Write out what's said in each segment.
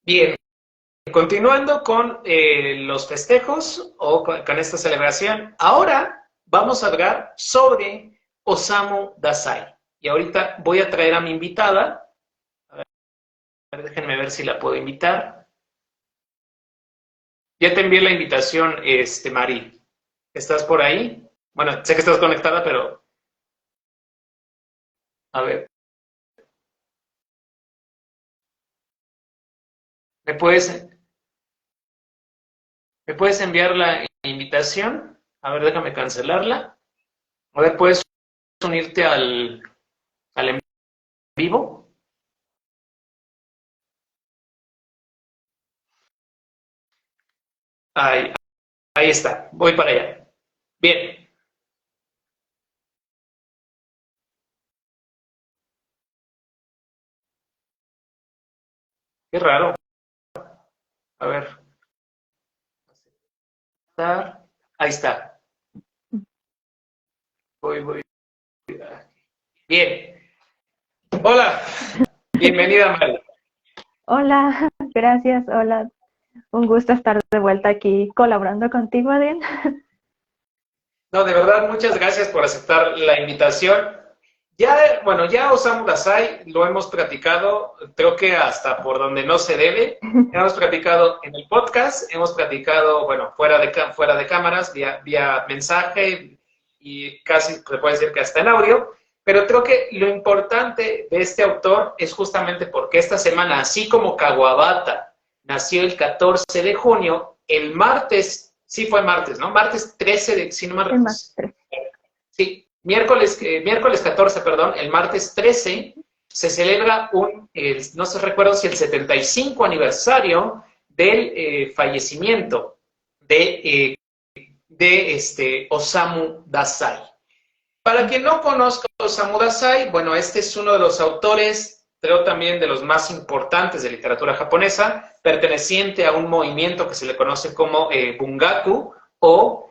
Bien, continuando con los festejos o con esta celebración, ahora vamos a hablar sobre Osamu Dazai. Y ahorita voy a traer a mi invitada. A ver, déjenme ver si la puedo invitar. Ya te envié la invitación, Mari. ¿Estás por ahí? Bueno, sé que estás conectada, pero a ver, ¿me puedes, ¿me puedes enviar la invitación? A ver, déjame cancelarla. A ver, ¿puedes unirte al en vivo? Ahí, ahí está, voy para allá. Bien, qué raro. A ver, ahí está. Voy. Bien. Hola, bienvenida, Mari. Hola, gracias, hola. Un gusto estar de vuelta aquí colaborando contigo, Adrián. No, de verdad, muchas gracias por aceptar la invitación. Ya, bueno, ya Osamu Dazai lo hemos platicado, creo que hasta por donde no se debe. Hemos platicado en el podcast, hemos platicado, bueno, fuera de cámaras, vía mensaje y casi se puede decir que hasta en audio. Pero creo que lo importante de este autor es justamente porque esta semana, así como Kawabata nació el 14 de junio, el martes, sí fue martes, ¿no? Martes 13 de, si no me El más tres. sí, miércoles 14, perdón, el martes 13 se celebra no sé recuerdo si el 75 aniversario del fallecimiento de Osamu Dazai. Para quien no conozca a Osamu Dazai, bueno, este es uno de los autores, creo también de los más importantes de literatura japonesa, perteneciente a un movimiento que se le conoce como Bungaku o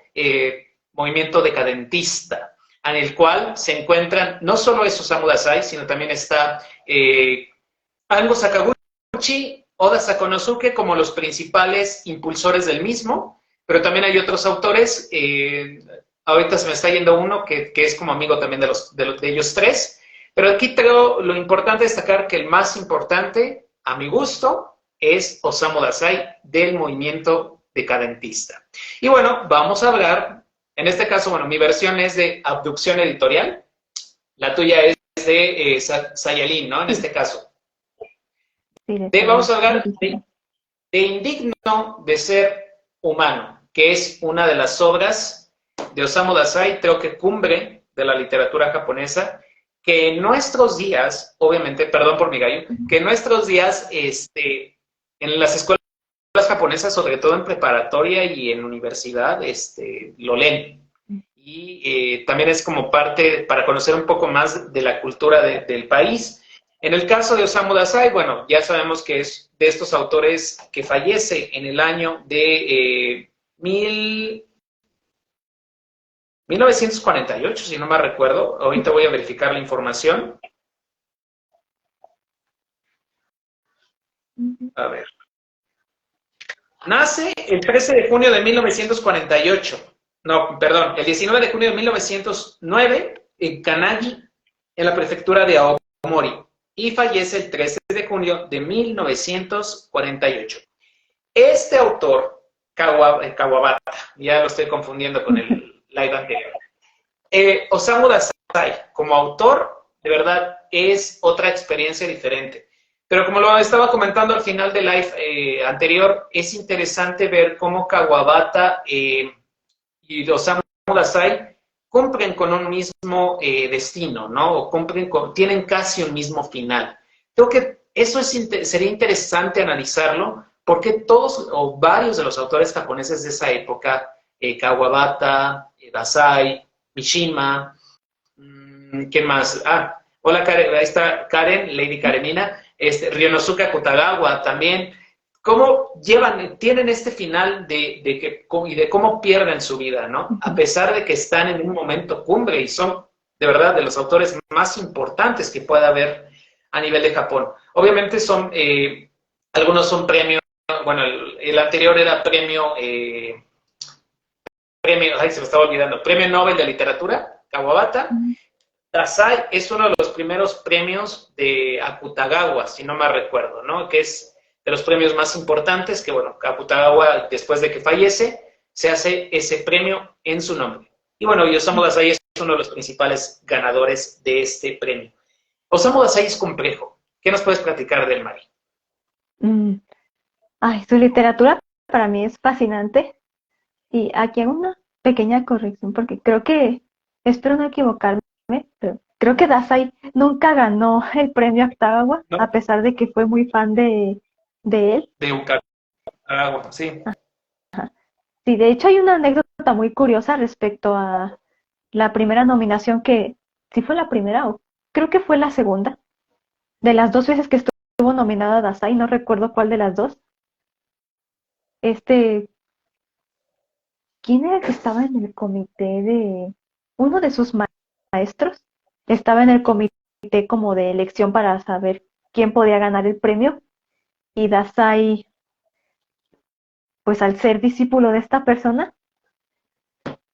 movimiento decadentista, en el cual se encuentran, no solo es Osamu Dazai, sino también está Ango Sakaguchi, Oda Sakonosuke como los principales impulsores del mismo, pero también hay otros autores, ahorita se me está yendo uno que es como amigo también de ellos tres, pero aquí creo lo importante destacar que el más importante, a mi gusto, es Osamu Dazai del movimiento decadentista. Y bueno, vamos a hablar, en este caso, bueno, mi versión es de Abducción Editorial, la tuya es de Sayalin, ¿no? En Sí, este caso. sí, de Vamos Sayal, a de hablar Digimon. de Indigno de Ser Humano, que es una de las obras de Osamu Dazai, creo que cumbre de la literatura japonesa, que en nuestros días, obviamente, perdón por mi gallo, que en nuestros días, en las escuelas japonesas, sobre todo en preparatoria y en universidad, lo leen. Y también es como parte para conocer un poco más de la cultura del país. En el caso de Osamu Dazai, bueno, ya sabemos que es de estos autores que fallece en el año de 1948, si no me recuerdo. Ahorita voy a verificar la información. A ver. Nace el 13 de junio de 1948. No, perdón, el 19 de junio de 1909 en Kanagi, en la prefectura de Aomori. Y fallece el 13 de junio de 1948. Este autor, Kawabata, ya lo estoy confundiendo con el live anterior, Osamu Dazai, como autor, de verdad, es otra experiencia diferente. Pero como lo estaba comentando al final del live anterior, es interesante ver cómo Kawabata y Osamu Dazai cumplen con un mismo destino, ¿no? O tienen casi un mismo final. Creo que eso sería interesante analizarlo, porque todos o varios de los autores japoneses de esa época, Kawabata, Dazai, Mishima, ¿quién más? Ah, hola Karen, ahí está Karen, Lady Karenina, Ryonosuke Akutagawa también. ¿Cómo tienen este final y de cómo pierden su vida, ¿no? A pesar de que están en un momento cumbre y son, de verdad, de los autores más importantes que pueda haber a nivel de Japón. Obviamente algunos son premios, bueno, el anterior era ay, se me estaba olvidando, Premio Nobel de Literatura, Kawabata. Mm. Dazai es uno de los primeros premios de Akutagawa, si no me recuerdo, ¿no? Que es de los premios más importantes, que bueno, Akutagawa, después de que fallece, se hace ese premio en su nombre. Y bueno, Osamu Dazai es uno de los principales ganadores de este premio. Osamu Dazai es complejo. ¿Qué nos puedes platicar del Mari? Mm. Ay, su literatura para mí es fascinante. Y aquí hago una pequeña corrección porque creo que, espero no equivocarme, pero creo que Dazai nunca ganó el premio Octava, ¿No? a pesar de que fue muy fan de él. De Ukagawa, sí. Sí, de hecho hay una anécdota muy curiosa respecto a la primera nominación que, si fue la primera o creo que fue la segunda, de las dos veces que estuvo nominada Dazai, no recuerdo cuál de las dos. Este, ¿quién era el que estaba en el comité de uno de sus maestros? Estaba en el comité como de elección para saber quién podía ganar el premio y Dazai, pues al ser discípulo de esta persona,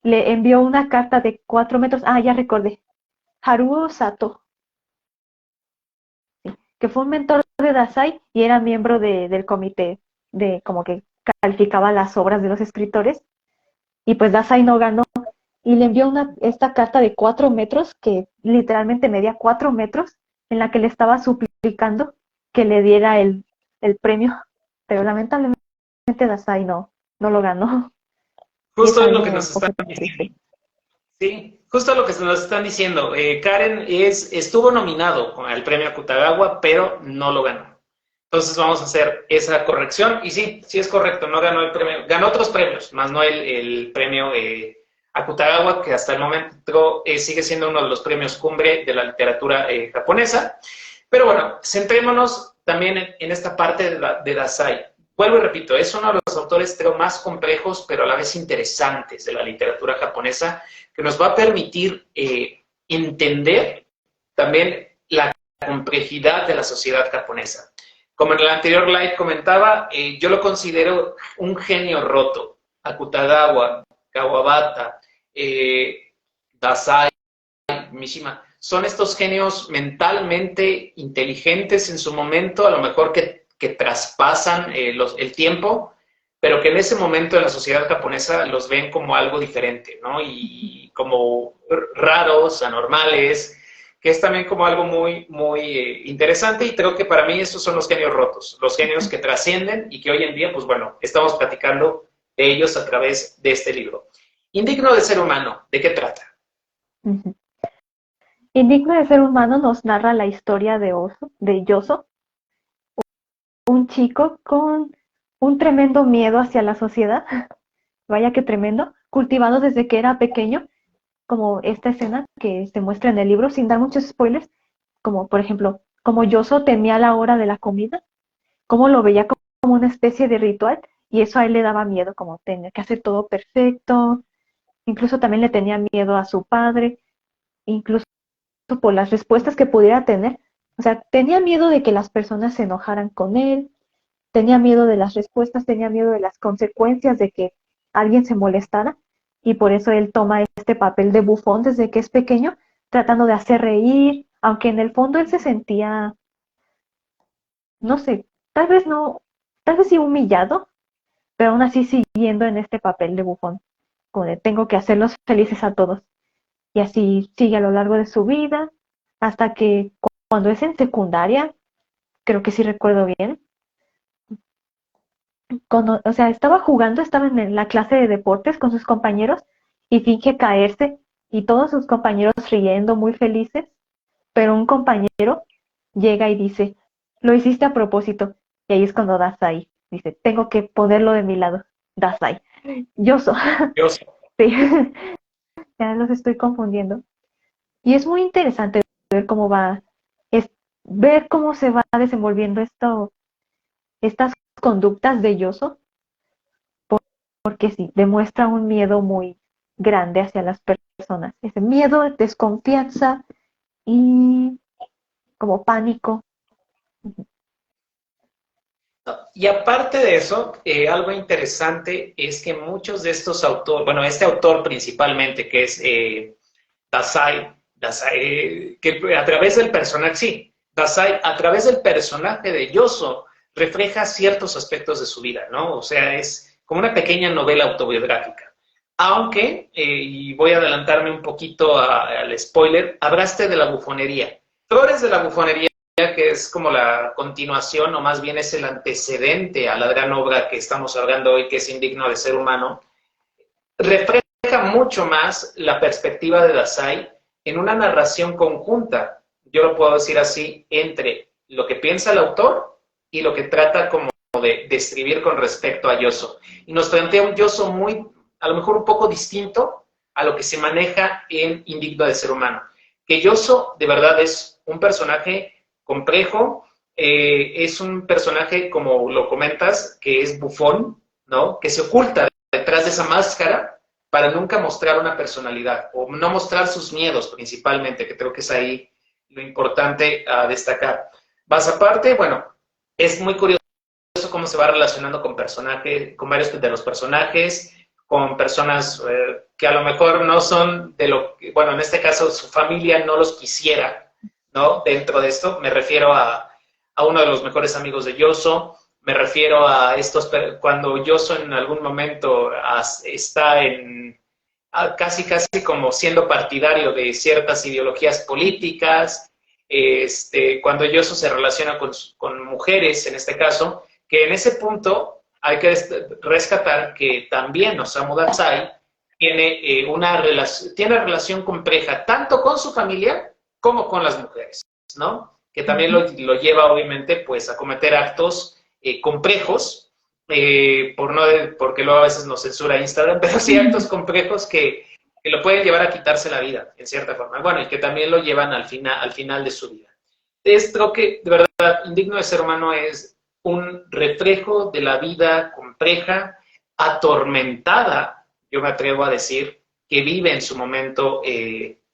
le envió una carta de 4 metros. Ah, ya recordé. Haruo Sato, que fue un mentor de Dazai y era miembro del comité de como que calificaba las obras de los escritores. Y pues Dazai no ganó y le envió esta carta de 4 metros, que literalmente medía 4 metros, en la que le estaba suplicando que le diera el premio, pero lamentablemente Dazai no lo ganó, y es Justo es lo que algo un nos están poquito diciendo. triste. Sí, justo lo que nos están diciendo. Karen estuvo nominado al premio Akutagawa, pero no lo ganó. Entonces vamos a hacer esa corrección. Y sí, sí es correcto, no ganó el premio, ganó otros premios, más no el premio Akutagawa, que hasta el momento sigue siendo uno de los premios cumbre de la literatura japonesa. Pero bueno, centrémonos también en esta parte de Dazai. Vuelvo y repito, es uno de los autores creo más complejos, pero a la vez interesantes de la literatura japonesa, que nos va a permitir entender también la complejidad de la sociedad japonesa. Como en el anterior live comentaba, yo lo considero un genio roto. Akutagawa, Kawabata, Dazai, Mishima, son estos genios mentalmente inteligentes en su momento, a lo mejor que traspasan el tiempo, pero que en ese momento en la sociedad japonesa los ven como algo diferente, ¿no? Y como raros, anormales, que es también como algo muy, muy interesante, y creo que para mí esos son los genios rotos, los genios que trascienden y que hoy en día, pues bueno, estamos platicando de ellos a través de este libro. Indigno de ser humano, ¿de qué trata? Ujú. Indigno de ser humano nos narra la historia de Yoso, un chico con un tremendo miedo hacia la sociedad, vaya que tremendo, cultivado desde que era pequeño, como esta escena que se muestra en el libro, sin dar muchos spoilers, como por ejemplo, como Yoso temía la hora de la comida, como lo veía como una especie de ritual, y eso a él le daba miedo, como tenía que hacer todo perfecto, incluso también le tenía miedo a su padre, incluso por las respuestas que pudiera tener, o sea, tenía miedo de que las personas se enojaran con él, tenía miedo de las respuestas, tenía miedo de las consecuencias de que alguien se molestara, y por eso él toma este papel de bufón desde que es pequeño, tratando de hacer reír, aunque en el fondo él se sentía, no sé, tal vez no, tal vez sí humillado, pero aún así siguiendo en este papel de bufón, como de tengo que hacerlos felices a todos. Y así sigue a lo largo de su vida, hasta que cuando es en secundaria, creo que sí recuerdo bien, o sea, estaba jugando, estaba en la clase de deportes con sus compañeros y finge caerse y todos sus compañeros riendo, muy felices, pero un compañero llega y dice, lo hiciste a propósito. Y ahí es cuando Dazai dice, tengo que ponerlo de mi lado. Dazai. Yoso. Dios. Sí, ya los estoy confundiendo. Y es muy interesante ver cómo es, ver cómo se va desenvolviendo estas conductas de Yoso, porque sí, demuestra un miedo muy grande hacia las personas. Ese miedo, desconfianza y como pánico. Y aparte de eso, algo interesante es que muchos de estos autores, bueno, este autor principalmente, que es Dazai, que a través del personaje, sí, Dazai, a través del personaje de Yoso, refleja ciertos aspectos de su vida, ¿no? O sea, es como una pequeña novela autobiográfica. Aunque, y voy a adelantarme un poquito al spoiler, hablaste de la bufonería. Flores de la bufonería, que es como la continuación, o más bien es el antecedente a la gran obra que estamos hablando hoy, que es Indigno de Ser Humano, refleja mucho más la perspectiva de Dazai en una narración conjunta, yo lo puedo decir así, entre lo que piensa el autor y lo que trata como de describir con respecto a Yoso. Y nos plantea un Yoso muy, a lo mejor un poco distinto a lo que se maneja en Indigno de Ser Humano. Que Yoso de verdad es un personaje complejo, es un personaje, como lo comentas, que es bufón, ¿no? Que se oculta detrás de esa máscara para nunca mostrar una personalidad o no mostrar sus miedos principalmente, que creo que es ahí lo importante a destacar. Más aparte, bueno, es muy curioso cómo se va relacionando con personajes, con varios de los personajes, con personas que a lo mejor no son de lo que, bueno, en este caso su familia no los quisiera, ¿no? Dentro de esto, me refiero a uno de los mejores amigos de Yoso, me refiero a estos, cuando Yoso en algún momento está en casi como siendo partidario de ciertas ideologías políticas, cuando Yoso se relaciona con mujeres, en este caso, que en ese punto hay que rescatar que también Osamu Dazai tiene tiene relación compleja tanto con su familia como con las mujeres, ¿no? Que también lo lleva obviamente pues a cometer actos complejos, por no, porque luego a veces nos censura Instagram, pero sí actos complejos que lo pueden llevar a quitarse la vida, en cierta forma. Bueno, y que también lo llevan al final de su vida. Creo que, de verdad, Indigno de Ser Humano es un reflejo de la vida compleja, atormentada, yo me atrevo a decir, que vive en su momento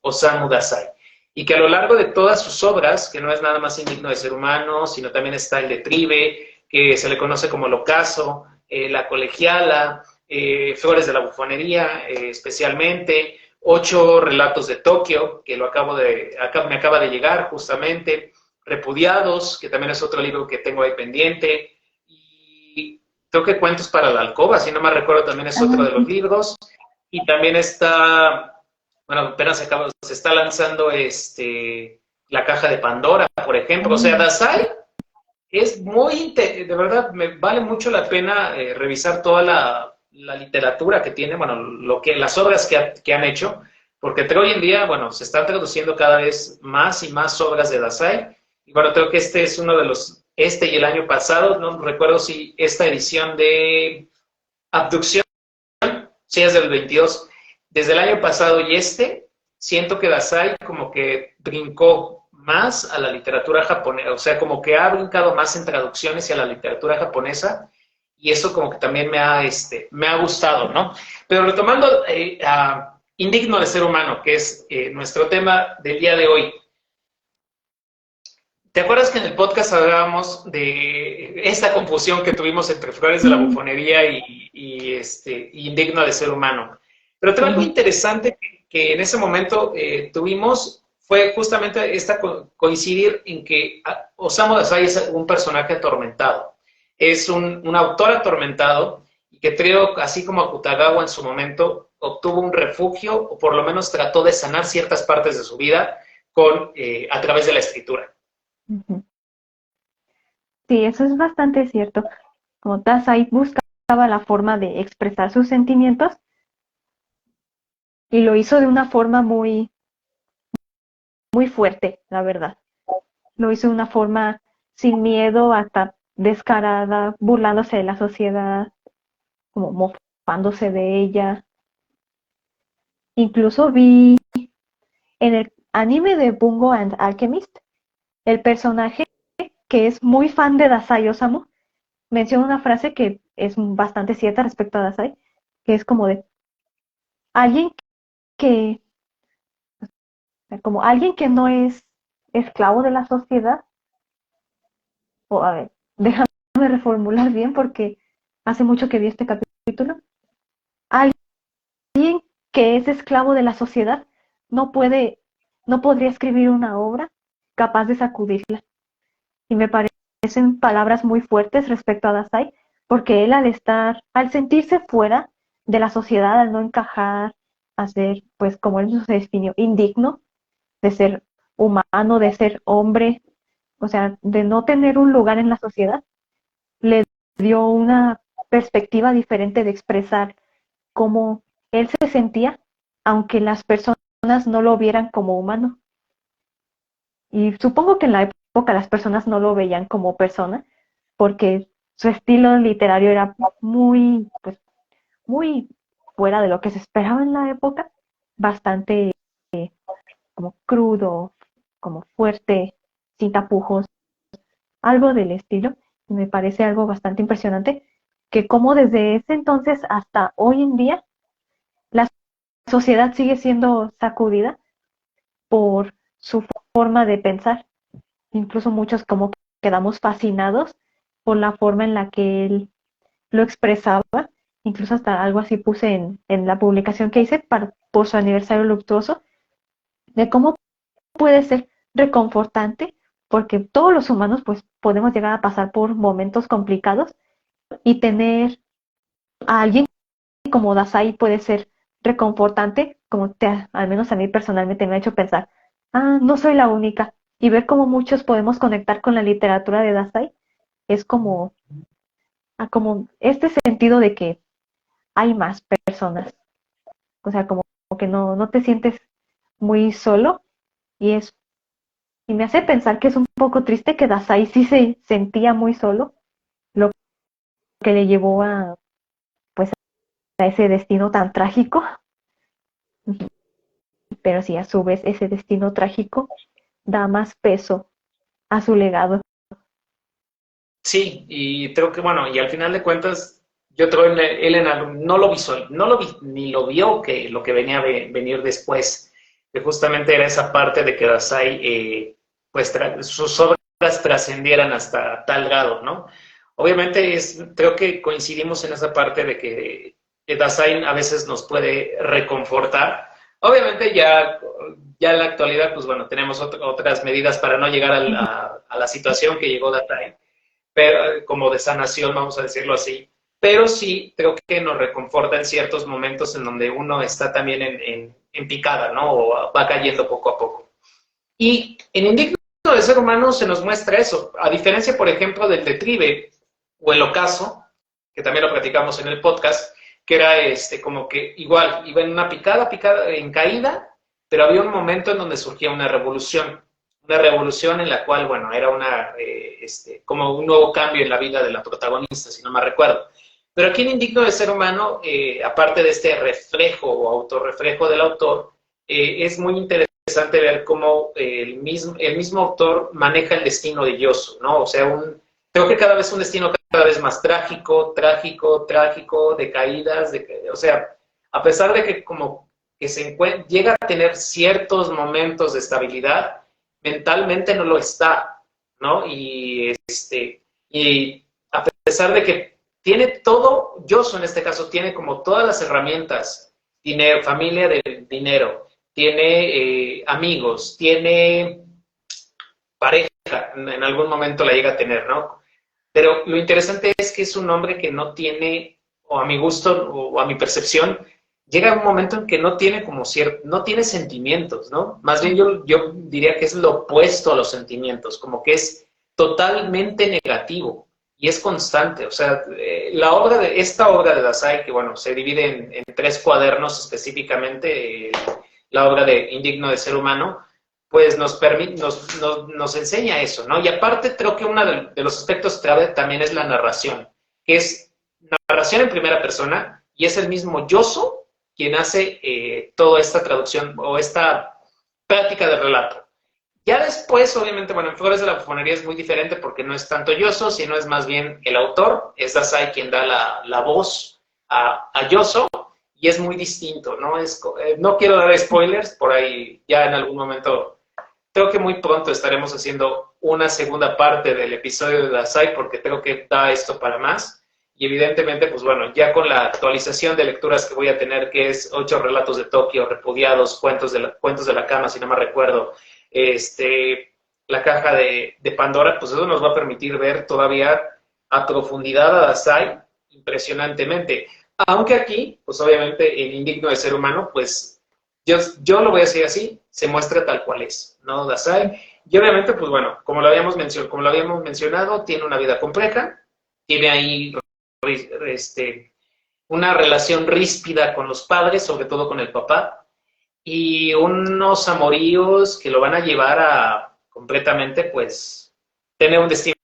Osamu Dazai. Y que a lo largo de todas sus obras, que no es nada más Indigno de Ser Humano, sino también está el de Tribe, que se le conoce como El Ocaso, La Colegiala, Flores de la Bufonería, especialmente, 8 relatos de Tokio, que me acaba de llegar justamente, Repudiados, que también es otro libro que tengo ahí pendiente, y creo que Cuentos para la Alcoba, si no me recuerdo, también es otro de los libros, y también está, bueno, apenas se está lanzando La Caja de Pandora, por ejemplo. O sea, Dazai es muy, de verdad, me vale mucho la pena revisar toda la literatura que tiene, bueno, las obras que han hecho, porque creo hoy en día, bueno, se están traduciendo cada vez más y más obras de Dazai, y bueno, creo que este es uno de y el año pasado, no recuerdo si esta edición de Abducción, sí es del 22, desde el año pasado y siento que Dazai como que brincó más a la literatura japonesa, o sea, como que ha brincado más en traducciones y a la literatura japonesa, y eso como que también me ha gustado, ¿no? Pero retomando a Indigno de Ser Humano, que es nuestro tema del día de hoy. ¿Te acuerdas que en el podcast hablábamos de esta confusión que tuvimos entre Flores de la Bufonería y Indigno de Ser Humano? Pero tengo algo interesante que en ese momento tuvimos, fue justamente coincidir en que Osamu Dazai es un personaje atormentado. Es un autor atormentado y que creo, así como Akutagawa en su momento, obtuvo un refugio o por lo menos trató de sanar ciertas partes de su vida a través de la escritura. Sí, eso es bastante cierto. Como Dazai buscaba la forma de expresar sus sentimientos y lo hizo de una forma muy, muy fuerte, la verdad. Lo hizo de una forma sin miedo, hasta descarada, burlándose de la sociedad, como mofándose de ella. Incluso vi en el anime de Bungo and Alchemist, el personaje que es muy fan de Dazai Osamu menciona una frase que es bastante cierta respecto a Dazai, que es como de alguien que, como alguien que no es esclavo de la sociedad, o a ver, déjame reformular bien porque hace mucho que vi este capítulo. Alguien que es esclavo de la sociedad no podría escribir una obra capaz de sacudirla. Y me parecen palabras muy fuertes respecto a Dazai, porque él al sentirse fuera de la sociedad, al no encajar, a ser, pues como él se definió, indigno de ser humano, de ser hombre, o sea, de no tener un lugar en la sociedad, le dio una perspectiva diferente de expresar cómo él se sentía, aunque las personas no lo vieran como humano. Y supongo que en la época las personas no lo veían como persona, porque su estilo literario era muy, pues, muy fuera de lo que se esperaba en la época, bastante como crudo, como fuerte, sin tapujos, algo del estilo. Y me parece algo bastante impresionante, que como desde ese entonces hasta hoy en día, la sociedad sigue siendo sacudida por su forma de pensar. Incluso muchos como quedamos fascinados por la forma en la que él lo expresaba. Incluso hasta algo así puse en la publicación que hice por su aniversario luctuoso, de cómo puede ser reconfortante, porque todos los humanos pues podemos llegar a pasar por momentos complicados y tener a alguien como Dazai puede ser reconfortante, como al menos a mí personalmente me ha hecho pensar, no soy la única, y ver cómo muchos podemos conectar con la literatura de Dazai es como este sentido de que hay más personas, o sea, como que no te sientes muy solo, y y me hace pensar que es un poco triste que Dazai sí se sentía muy solo, lo que le llevó pues a ese destino tan trágico. Pero sí, a su vez, ese destino trágico da más peso a su legado. Sí, y creo que, bueno, y al final de cuentas, yo creo que él no lo visual, no lo vi, ni lo vio que lo que venía a venir después, que justamente era esa parte de que Dazai, pues sus obras trascendieran hasta tal grado, ¿no? Obviamente creo que coincidimos en esa parte de que Dazai a veces nos puede reconfortar. Obviamente ya en la actualidad, pues bueno, tenemos otras medidas para no llegar a la situación que llegó Dazai, pero, como de sanación, vamos a decirlo así. Pero sí, creo que nos reconforta en ciertos momentos en donde uno está también en picada, ¿no? O va cayendo poco a poco. Y en Indigno de Ser Humano se nos muestra eso. A diferencia, por ejemplo, del Tetribe o el Ocaso, que también lo platicamos en el podcast, que era como que igual, iba en una picada, en caída, pero había un momento en donde surgía una revolución en la cual, bueno, era como un nuevo cambio en la vida de la protagonista, si no me recuerdo. Pero aquí en Indigno de Ser Humano, aparte de este reflejo o autorreflejo del autor, es muy interesante ver cómo el mismo autor maneja el destino de Yosu, ¿no? O sea, creo que cada vez un destino cada vez más trágico, trágico, trágico, de caídas, o sea, a pesar de que como que llega a tener ciertos momentos de estabilidad, mentalmente no lo está, ¿no? Y a pesar de que tiene todo, Yosu en este caso tiene como todas las herramientas, dinero, familia de dinero, tiene amigos, tiene pareja, en algún momento la llega a tener, ¿no? Pero lo interesante es que es un hombre que no tiene, o a mi gusto, o a mi percepción, llega un momento en que no tiene no tiene sentimientos, ¿no? Más bien yo diría que es lo opuesto a los sentimientos, como que es totalmente negativo y es constante. O sea, esta obra de Dazai, que bueno, se divide en 3 cuadernos específicamente, la obra de Indigno de Ser Humano, pues nos enseña eso, ¿no? Y aparte creo que uno de los aspectos clave también es la narración, que es narración en primera persona, y es el mismo Yoso quien hace toda esta traducción o esta práctica de relato. Ya después, obviamente, bueno, en Flores de la Bufonería es muy diferente porque no es tanto Yoso, sino es más bien el autor, es Dazai quien da la voz a Yoso, y es muy distinto, ¿no? No quiero dar spoilers, por ahí ya en algún momento creo que muy pronto estaremos haciendo una segunda parte del episodio de Dazai porque creo que da esto para más. Y evidentemente, pues bueno, ya con la actualización de lecturas que voy a tener, que es 8 relatos de Tokio, Repudiados, cuentos de la cama, si no me recuerdo, la caja de Pandora, pues eso nos va a permitir ver todavía a profundidad a Dazai impresionantemente. Aunque aquí, pues obviamente el indigno de ser humano, pues yo lo voy a decir así, se muestra tal cual es, ¿no? Dazai. Y obviamente, pues bueno, como lo habíamos mencionado, tiene una vida compleja, tiene ahí una relación ríspida con los padres, sobre todo con el papá, y unos amoríos que lo van a llevar a completamente, pues, tener un destino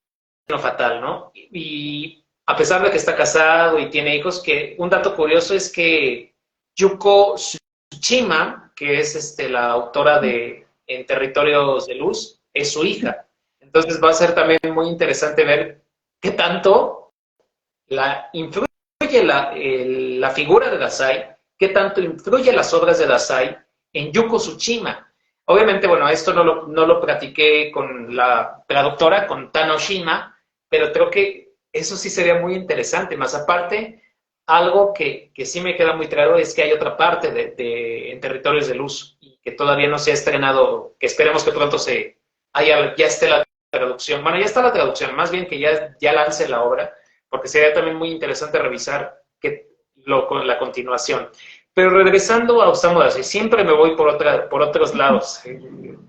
fatal, ¿no? Y a pesar de que está casado y tiene hijos, que un dato curioso es que Yuko Tsushima, que es la autora de En Territorios de Luz, es su hija. Entonces va a ser también muy interesante ver qué tanto influye la figura de Dazai, qué tanto influye las obras de Dazai en Yuko Tsushima. Obviamente, bueno, esto no lo platiqué con la traductora, con Tano Shima, pero creo que eso sí sería muy interesante. Más aparte, algo que sí me queda muy claro es que hay otra parte En Territorios de Luz y que todavía no se ha estrenado, que esperemos que pronto ya esté la traducción. Bueno, ya está la traducción, más bien que ya lance la obra, porque sería también muy interesante revisar la continuación. Pero regresando a Osamu Dazai, siempre me voy por otros lados.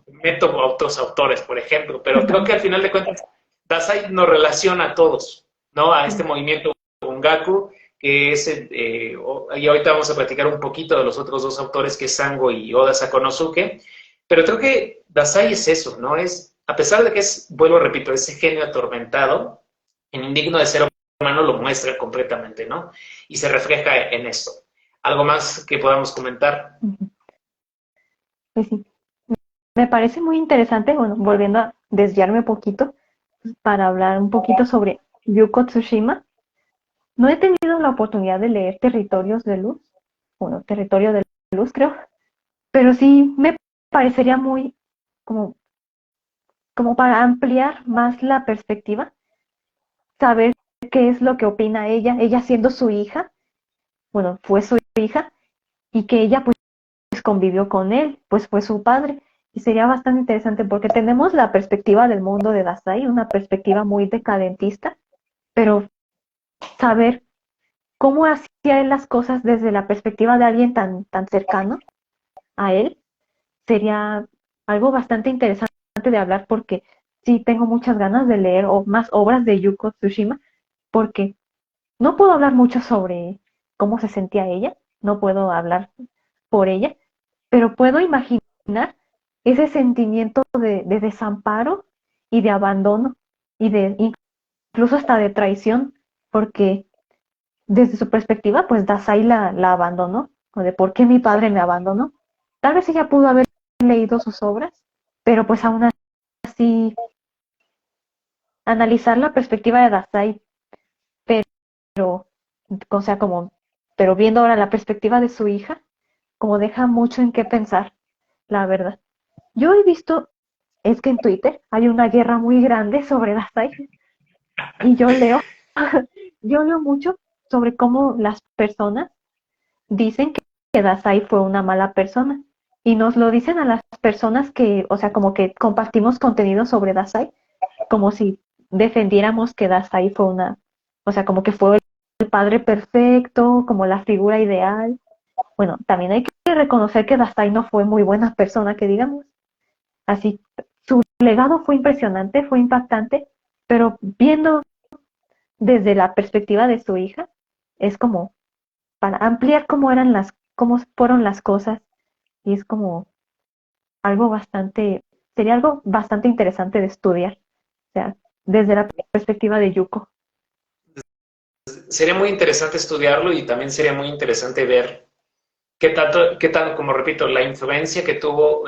Meto a otros autores, por ejemplo, pero creo que al final de cuentas Dazai nos relaciona a todos, ¿no? A este movimiento Bungaku, que es, y ahorita vamos a platicar un poquito de los otros dos autores, que es Sango y Oda Sakonosuke, pero creo que Dazai es eso, ¿no? A pesar de que vuelvo, repito, ese genio atormentado, en Indigno de Ser Humano lo muestra completamente, ¿no? Y se refleja en esto. ¿Algo más que podamos comentar? Pues sí, me parece muy interesante, bueno, volviendo a desviarme un poquito, para hablar un poquito sobre Yuko Tsushima. No he tenido la oportunidad de leer Territorios de Luz, bueno, Territorio de Luz creo, pero sí me parecería muy como para ampliar más la perspectiva, saber qué es lo que opina ella siendo su hija, bueno, fue su hija, y que ella pues convivió con él, pues fue su padre, y sería bastante interesante porque tenemos la perspectiva del mundo de Dazai, una perspectiva muy decadentista, pero saber cómo hacía él las cosas desde la perspectiva de alguien tan cercano a él, sería algo bastante interesante de hablar porque sí tengo muchas ganas de leer más obras de Yuko Tsushima, porque no puedo hablar mucho sobre cómo se sentía ella, no puedo hablar por ella, pero puedo imaginar ese sentimiento de desamparo y de abandono y incluso hasta de traición, porque desde su perspectiva, pues Dazai la abandonó, o de por qué mi padre me abandonó. Tal vez ella pudo haber leído sus obras, pero pues aún así analizar la perspectiva de Dazai, pero, o sea, pero viendo ahora la perspectiva de su hija, como deja mucho en qué pensar, la verdad. Yo he visto, es que en Twitter hay una guerra muy grande sobre Dazai, y yo leo mucho sobre cómo las personas dicen que Dazai fue una mala persona, y nos lo dicen a las personas que, o sea, como que compartimos contenido sobre Dazai, como si defendiéramos que Dazai fue o sea, como que fue el padre perfecto, como la figura ideal. Bueno, también hay que reconocer que Dazai no fue muy buena persona, que digamos. Así, su legado fue impresionante, fue impactante, pero viendo desde la perspectiva de su hija, es como para ampliar cómo fueron las cosas, y es como sería algo bastante interesante de estudiar, o sea, desde la perspectiva de Yuko. Sería muy interesante estudiarlo y también sería muy interesante ver como repito, la influencia que tuvo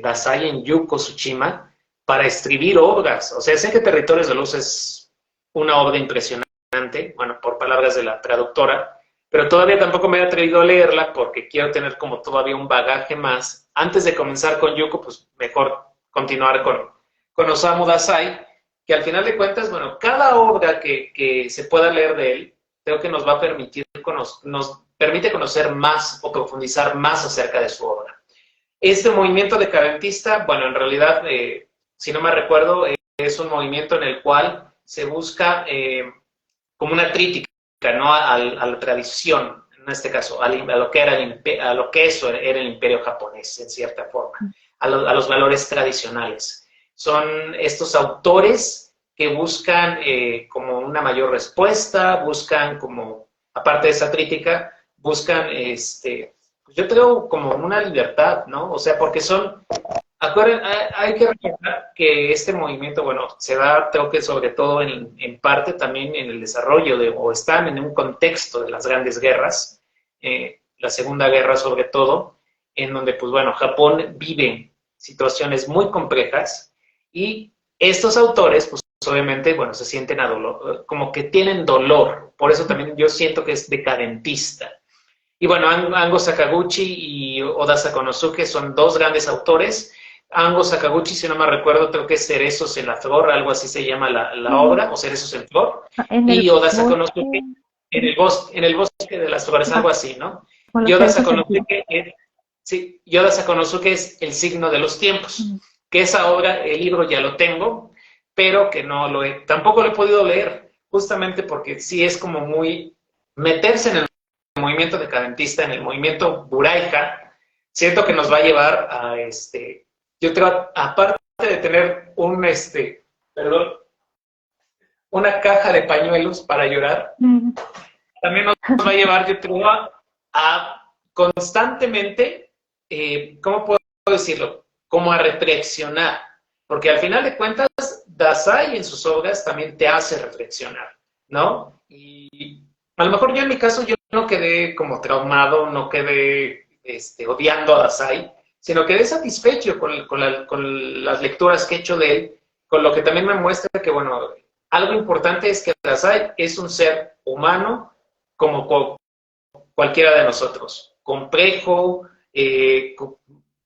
Dazai en Yuko Tsushima para escribir obras. O sea, sé que Territorios de Luz es una obra impresionante, bueno, por palabras de la traductora, pero todavía tampoco me he atrevido a leerla porque quiero tener como todavía un bagaje más. Antes de comenzar con Yuko, pues mejor continuar con Osamu Dazai, que al final de cuentas, bueno, cada obra que se pueda leer de él, creo que nos va a permitir, nos permite conocer más o profundizar más acerca de su obra. Este movimiento decadentista, bueno, en realidad, si no me recuerdo, es un movimiento en el cual se busca como una crítica, ¿no? A la tradición, en este caso, a lo que era a lo que eso era el imperio japonés, en cierta forma, a los valores tradicionales. Son estos autores que buscan como una mayor respuesta, buscan como, aparte de esa crítica, buscan, yo creo, como una libertad, ¿no? O sea, porque son, acuérdense, hay que recordar que este movimiento, bueno, se da, creo que sobre todo en parte también en el desarrollo o están en un contexto de las grandes guerras, la Segunda Guerra sobre todo, en donde, pues bueno, Japón vive situaciones muy complejas y estos autores, pues obviamente, bueno, se sienten a dolor, como que tienen dolor, por eso también yo siento que es decadentista. Y bueno, Ango Sakaguchi y Oda Sakonosuke son dos grandes autores. Ango Sakaguchi, si no me recuerdo, creo que es Cerezos en la Flor, algo así se llama la obra, o Cerezos en Flor. En el Y Oda bosque, Sakonosuke en el bosque de las flores, algo así, ¿no? con Y los Oda cerezos en flor. Sakonosuke sí, Oda Sakonosuke es El signo de los tiempos, que esa obra, el libro ya lo tengo, pero que no tampoco lo he podido leer, justamente porque sí es como muy meterse en el movimiento decadentista, en el movimiento Buraija, siento que nos va a llevar a yo creo, aparte de tener perdón, una caja de pañuelos para llorar, también nos va a llevar, yo creo, a constantemente, ¿cómo puedo decirlo? Como a reflexionar, porque al final de cuentas, Dazai en sus obras también te hace reflexionar, ¿no? Y a lo mejor yo en mi caso, yo no quedé como traumado, no quedé odiando a Dazai, sino quedé satisfecho con las lecturas que he hecho de él, con lo que también me muestra que, bueno, algo importante es que Dazai es un ser humano como cualquiera de nosotros, complejo,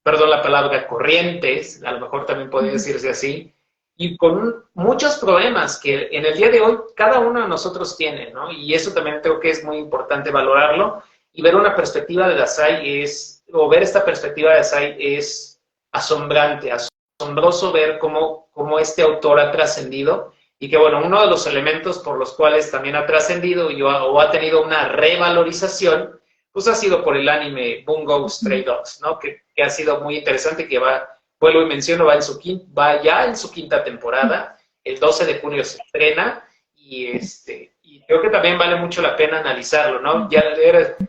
perdón la palabra, corrientes, a lo mejor también podría decirse así, y con muchos problemas que en el día de hoy cada uno de nosotros tiene, ¿no? Y eso también creo que es muy importante valorarlo y ver una perspectiva de Dazai o ver esta perspectiva de Dazai es asombrante, asombroso ver cómo este autor ha trascendido y que, bueno, uno de los elementos por los cuales también ha trascendido o ha tenido una revalorización, pues ha sido por el anime Bungo Stray Dogs, ¿no? Que ha sido muy interesante, que vuelvo y menciono, va ya en su quinta temporada, el 12 de junio se estrena, y creo que también vale mucho la pena analizarlo, ¿no? Ya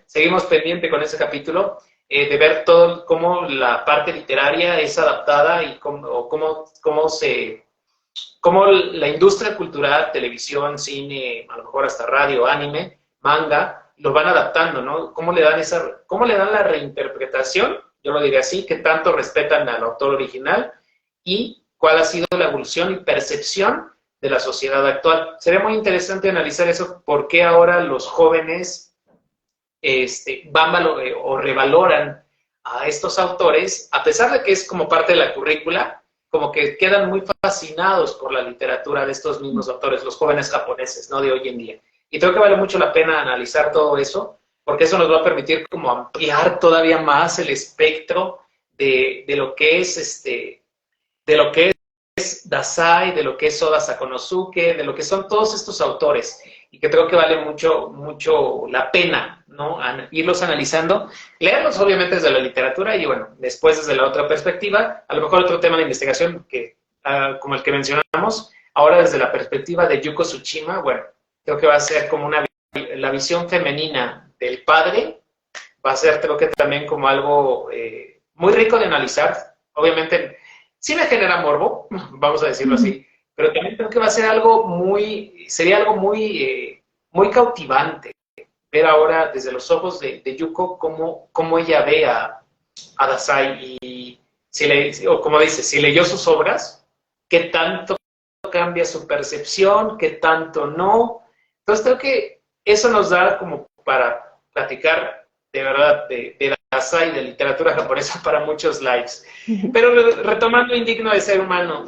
seguimos pendiente con ese capítulo, de ver todo cómo la parte literaria es adaptada y cómo la industria cultural, televisión, cine, a lo mejor hasta radio, anime, manga, lo van adaptando, ¿no? ¿Cómo le dan la reinterpretación? Yo lo diría así, que tanto respetan al autor original y cuál ha sido la evolución y percepción de la sociedad actual. Sería muy interesante analizar eso, por qué ahora los jóvenes o revaloran a estos autores, a pesar de que es como parte de la currícula, como que quedan muy fascinados por la literatura de estos mismos autores, los jóvenes japoneses, ¿no? De hoy en día. Y creo que vale mucho la pena analizar todo eso, porque eso nos va a permitir como ampliar todavía más el espectro de lo que es de lo que es Dazai, de lo que es Oda Sakonosuke, de lo que son todos estos autores, y que creo que vale mucho, mucho la pena, ¿no? Irlos analizando, leerlos obviamente desde la literatura y, bueno, después desde la otra perspectiva, a lo mejor otro tema de investigación como el que mencionamos, ahora desde la perspectiva de Yuko Tsushima, bueno, creo que va a ser como la visión femenina del padre, va a ser creo que también como algo muy rico de analizar, obviamente sí me genera morbo, vamos a decirlo así, pero también creo que va a ser sería algo muy cautivante ver ahora desde los ojos de Yuko cómo ella ve a Dazai y o como dice, si leyó sus obras, qué tanto cambia su percepción, qué tanto no. Entonces creo que eso nos da como para platicar de verdad de Dasai de literatura japonesa para muchos lives. Pero retomando Indigno de Ser Humano,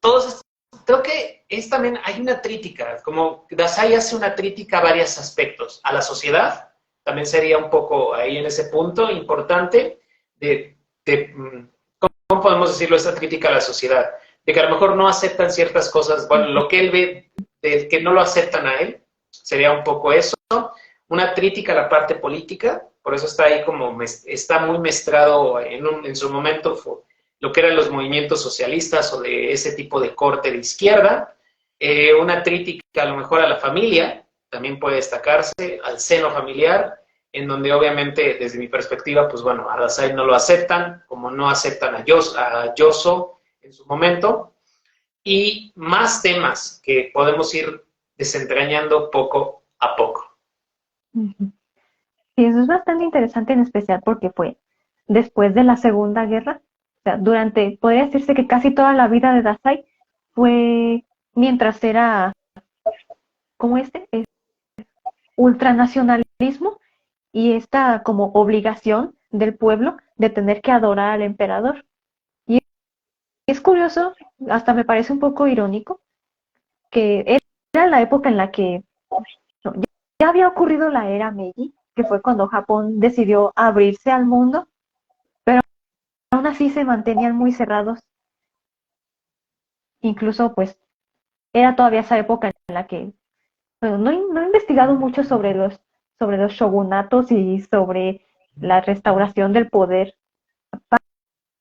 todos estos, creo que es también, hay una crítica, como Dasai hace una crítica a varios aspectos, a la sociedad, también sería un poco ahí en ese punto importante, ¿cómo podemos decirlo? Esa crítica a la sociedad, de que a lo mejor no aceptan ciertas cosas, bueno, lo que él ve, de que no lo aceptan a él, sería un poco eso, una crítica a la parte política, por eso está ahí como, está muy mezclado en su momento, lo que eran los movimientos socialistas o de ese tipo de corte de izquierda, una crítica a lo mejor a la familia, también puede destacarse, al seno familiar, en donde obviamente desde mi perspectiva, pues bueno, a Dasai no lo aceptan, como no aceptan a Yoso en su momento, y más temas que podemos ir desentrañando poco a poco. Sí, eso es bastante interesante, en especial porque fue después de la Segunda Guerra, o sea, podría decirse que casi toda la vida de Dasai fue mientras era, como ultranacionalismo y esta como obligación del pueblo de tener que adorar al emperador. Y es curioso, hasta me parece un poco irónico, que era la época en la que no, ya había ocurrido la era Meiji, que fue cuando Japón decidió abrirse al mundo, pero aún así se mantenían muy cerrados. Incluso pues era todavía esa época en la que, bueno, no he investigado mucho sobre los shogunatos y sobre la restauración del poder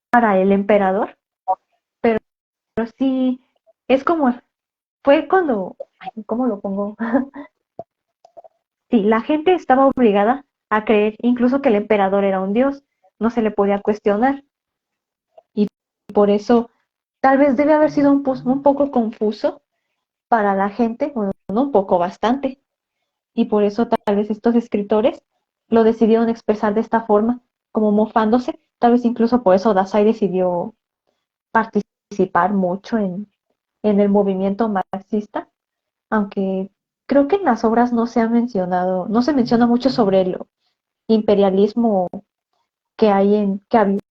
para el emperador, pero sí, es como, fue cuando, ay, ¿cómo lo pongo? Sí, la gente estaba obligada a creer incluso que el emperador era un dios, no se le podía cuestionar. Y por eso tal vez debe haber sido un poco confuso para la gente, bueno, no un poco, bastante. Y por eso tal vez estos escritores lo decidieron expresar de esta forma, como mofándose. Tal vez incluso por eso Dasai decidió participar mucho en el movimiento marxista, aunque creo que en las obras no se ha mencionado, no se menciona mucho sobre el imperialismo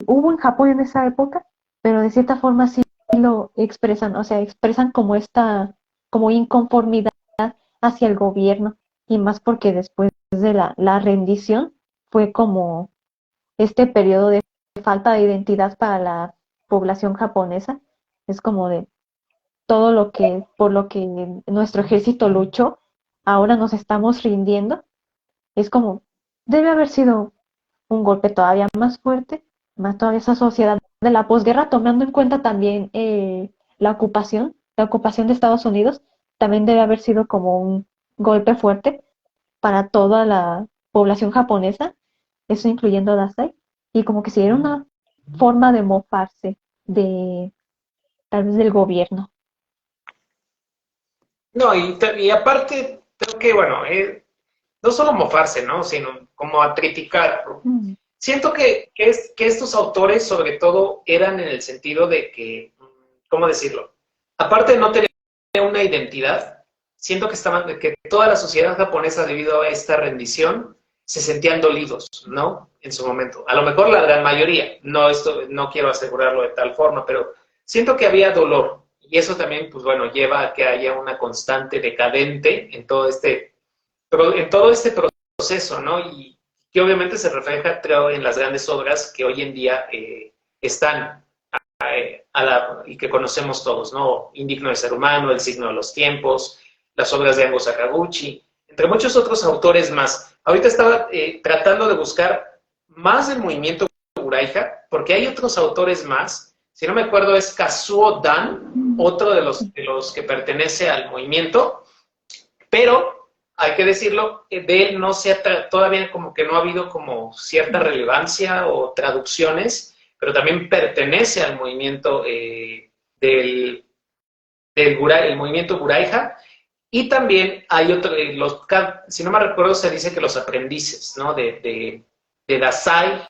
hubo en Japón en esa época, pero de cierta forma sí lo expresan, o sea, expresan como como inconformidad hacia el gobierno, y más porque después de la rendición fue como este periodo de falta de identidad para la población japonesa, es como de todo por lo que nuestro ejército luchó, ahora nos estamos rindiendo, es como, debe haber sido un golpe todavía más fuerte, más todavía esa sociedad de la posguerra, tomando en cuenta también la ocupación de Estados Unidos, también debe haber sido como un golpe fuerte para toda la población japonesa, eso incluyendo Dasai, y como que si era una forma de mofarse de tal vez del gobierno. No, y aparte, creo que, bueno, no solo mofarse, ¿no? Sino como a criticar. Mm. Siento que estos autores, sobre todo, eran en el sentido de que, ¿cómo decirlo? Aparte de no tener una identidad, siento que que toda la sociedad japonesa, debido a esta rendición, se sentían dolidos, ¿no? En su momento. A lo mejor la gran mayoría, no quiero asegurarlo de tal forma, pero siento que había dolor. Y eso también, pues bueno, lleva a que haya una constante decadente en todo este proceso, ¿no? Y que obviamente se refleja, creo, en las grandes obras que hoy en día están y que conocemos todos, ¿no? Indigno de Ser Humano, El Signo de los Tiempos, las obras de Ango Sakaguchi, entre muchos otros autores más. Ahorita estaba tratando de buscar más del movimiento Uraija, porque hay otros autores más. Si no me acuerdo, es Kazuo Dan, otro de los que pertenece al movimiento, pero hay que decirlo, de él no se ha todavía como que no ha habido como cierta relevancia o traducciones, pero también pertenece al movimiento el movimiento Guraija, y también hay otro, si no me recuerdo, se dice que los aprendices, ¿no? De Dasai,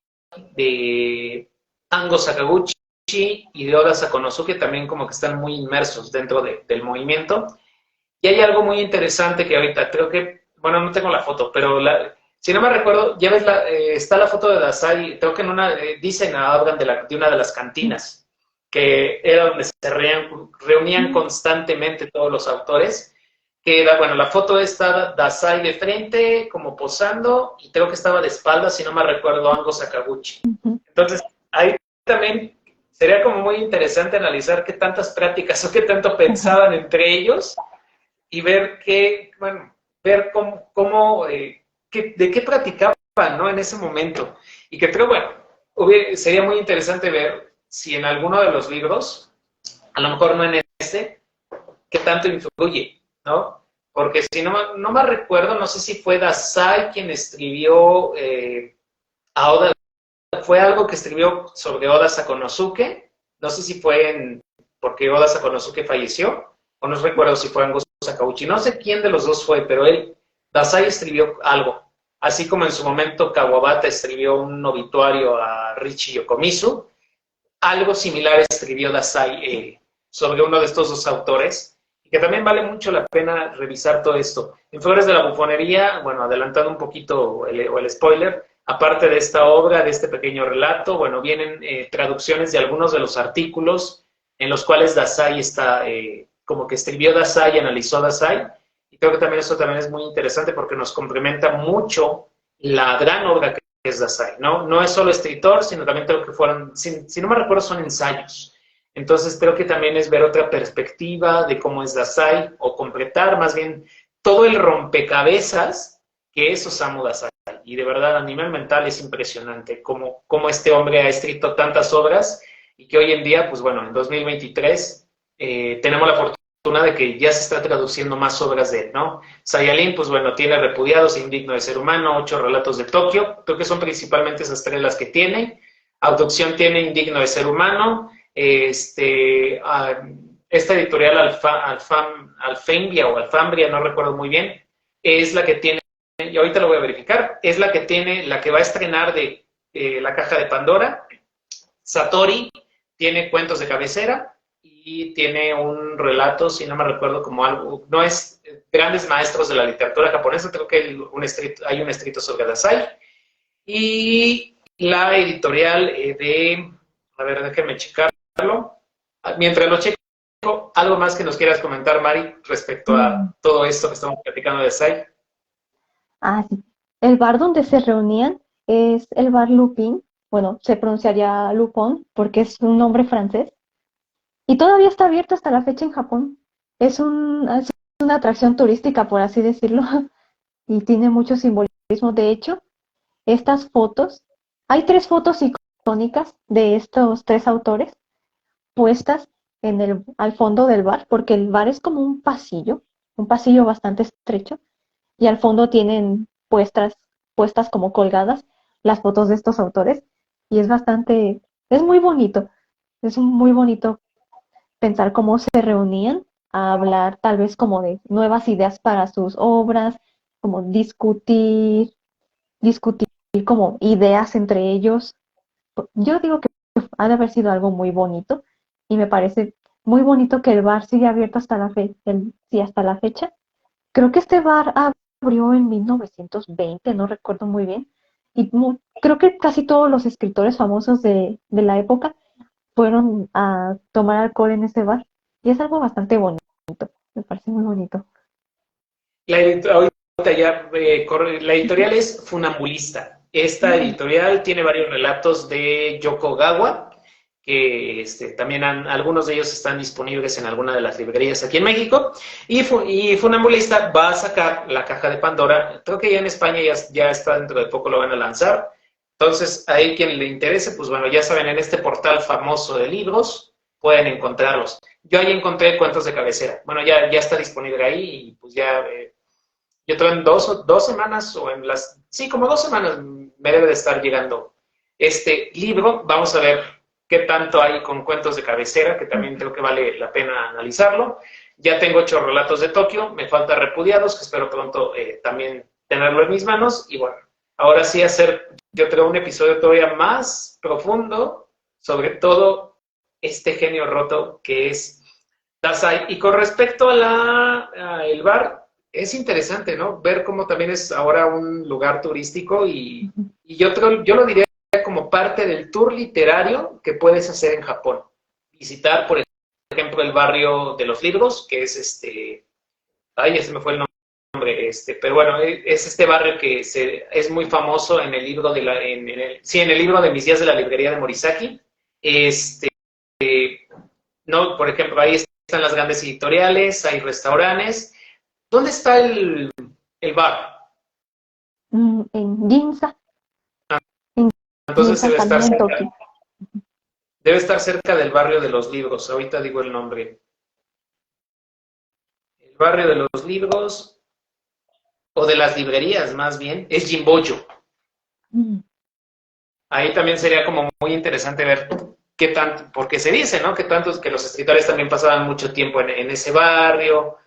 de Ango Sakaguchi y de Oda Sakonosuke también como que están muy inmersos dentro del movimiento. Y hay algo muy interesante que ahorita creo que, bueno, no tengo la foto, pero Si no me recuerdo, ya ves, está la foto de Dazai, creo que en una, dicen, hablan de una de las cantinas, que era donde se reunían constantemente todos los autores, que era, bueno, la foto está Dazai de frente, como posando, y creo que estaba de espaldas, si no me recuerdo, Ango Sakaguchi. Entonces, ahí también sería como muy interesante analizar qué tantas prácticas o qué tanto pensaban entre ellos y ver qué, bueno, ver de qué platicaban, ¿no? En ese momento. Y que creo, bueno, sería muy interesante ver si en alguno de los libros, a lo mejor no en este, qué tanto influye, ¿no? Porque si no me recuerdo, no sé si fue Dazai quien escribió a Oda, fue algo que escribió sobre Oda Sakonosuke, no sé si fue porque Oda Sakonosuke falleció, o no recuerdo si fue Ango Sakauchi, no sé quién de los dos fue, pero Dazai escribió algo, así como en su momento Kawabata escribió un obituario a Richie Yokomizu, algo similar escribió Dazai sobre uno de estos dos autores, y que también vale mucho la pena revisar todo esto. En Flores de la Bufonería, bueno, adelantando un poquito el spoiler, aparte de esta obra, de este pequeño relato, bueno, vienen traducciones de algunos de los artículos en los cuales Dazai está, como que escribió Dazai y analizó Dazai, y creo que también eso también es muy interesante porque nos complementa mucho la gran obra que es Dazai, ¿no? No es solo escritor, sino también creo que fueron, si no me recuerdo, son ensayos. Entonces creo que también es ver otra perspectiva de cómo es Dazai, o completar más bien todo el rompecabezas que es Osamu Dazai. Y de verdad, a nivel mental es impresionante cómo este hombre ha escrito tantas obras y que hoy en día, pues bueno, en 2023 tenemos la fortuna de que ya se está traduciendo más obras de él, ¿no? Sayalin, pues bueno, tiene Repudiados, Indigno de Ser Humano, 8 relatos de Tokio, creo que son principalmente esas tres las que tiene. Abducción tiene Indigno de Ser Humano, esta editorial Alfambria o Alfambria, no recuerdo muy bien, es la que tiene, y ahorita lo voy a verificar, es la que va a estrenar de La Caja de Pandora. Satori tiene Cuentos de Cabecera y tiene un relato, si no me recuerdo, como algo, no es Grandes Maestros de la Literatura Japonesa, creo que hay un escrito sobre Dazai. Y la editorial a ver, déjenme checarlo. Mientras lo checo, ¿algo más que nos quieras comentar, Mari, respecto a todo esto que estamos platicando de Dazai? Ah, sí. El bar donde se reunían es el bar Lupin. Bueno, se pronunciaría Lupon porque es un nombre francés. Y todavía está abierto hasta la fecha en Japón. Es una atracción turística, por así decirlo, y tiene mucho simbolismo. De hecho, estas fotos, hay 3 fotos icónicas de estos 3 autores puestas al fondo del bar, porque el bar es como un pasillo bastante estrecho, y al fondo tienen puestas como colgadas las fotos de estos autores, y es muy bonito pensar cómo se reunían a hablar tal vez como de nuevas ideas para sus obras, como discutir como ideas entre ellos. Yo digo que ha de haber sido algo muy bonito y me parece muy bonito que el bar sigue abierto hasta la fecha. Creo que este bar abrió en 1920, no recuerdo muy bien, y creo que casi todos los escritores famosos de la época fueron a tomar alcohol en ese bar y es algo bastante bonito, me parece muy bonito. La editorial es Funambulista. Esta editorial tiene varios relatos de Yoko Gawa, que también algunos de ellos están disponibles en alguna de las librerías aquí en México. Y Funambulista va a sacar La Caja de Pandora. Creo que ya en España ya está, dentro de poco lo van a lanzar. Entonces, ahí quien le interese, pues bueno, ya saben, en este portal famoso de libros pueden encontrarlos. Yo ahí encontré Cuentos de Cabecera. Bueno, ya está disponible ahí y pues ya... yo creo en 2 semanas sí, como 2 semanas me debe de estar llegando este libro. Vamos a ver qué tanto hay con Cuentos de Cabecera, que también creo que vale la pena analizarlo. Ya tengo 8 relatos de Tokio, me falta Repudiados, que espero pronto también tenerlo en mis manos. Y bueno, ahora sí yo creo un episodio todavía más profundo sobre todo este genio roto que es Dazai. Y con respecto a el bar, es interesante, ¿no? Ver cómo también es ahora un lugar turístico y yo lo diría como parte del tour literario que puedes hacer en Japón. Visitar, por ejemplo, el barrio de los libros, que es ay, ya se me fue el nombre, pero bueno, es este barrio que es muy famoso en el libro en el libro de Mis días de la librería de Morisaki. Este, no, por ejemplo, ahí están las grandes editoriales, hay restaurantes. ¿Dónde está el bar? En Ginza, en Entonces Ginza también en Tokio. debe estar cerca del barrio de los libros. Ahorita digo el nombre. El barrio de los libros, o de las librerías más bien, es Jimboyo. Mm, Ahí también sería como muy interesante ver qué tanto, porque se dice, ¿no? Que tantos que los escritores también pasaban mucho tiempo en ese barrio,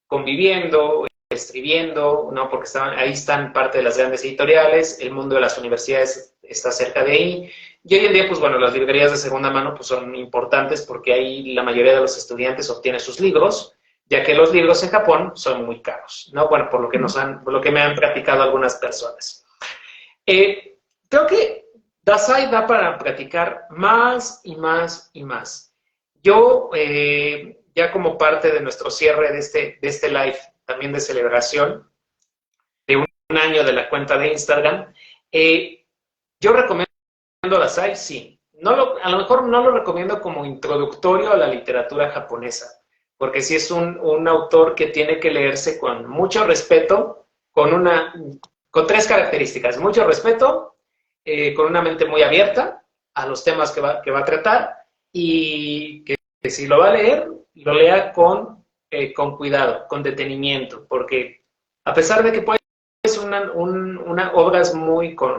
conviviendo, escribiendo, ¿no? Porque ahí están parte de las grandes editoriales, el mundo de las universidades está cerca de ahí. Y hoy en día, pues bueno, las librerías de segunda mano pues son importantes porque ahí la mayoría de los estudiantes obtiene sus libros, ya que los libros en Japón son muy caros, ¿no? Bueno, por lo que me han platicado algunas personas. Creo que Dasai da para platicar más y más y más. Yo, ya como parte de nuestro cierre de este live, también de celebración, de un año de la cuenta de Instagram, yo recomiendo Dasai, sí. A lo mejor no lo recomiendo como introductorio a la literatura japonesa, porque sí es un autor que tiene que leerse con mucho respeto, con tres características: mucho respeto, con una mente muy abierta a los temas que va a tratar, y que si lo va a leer, lo lea con cuidado, con detenimiento, porque a pesar de que puede ser una obra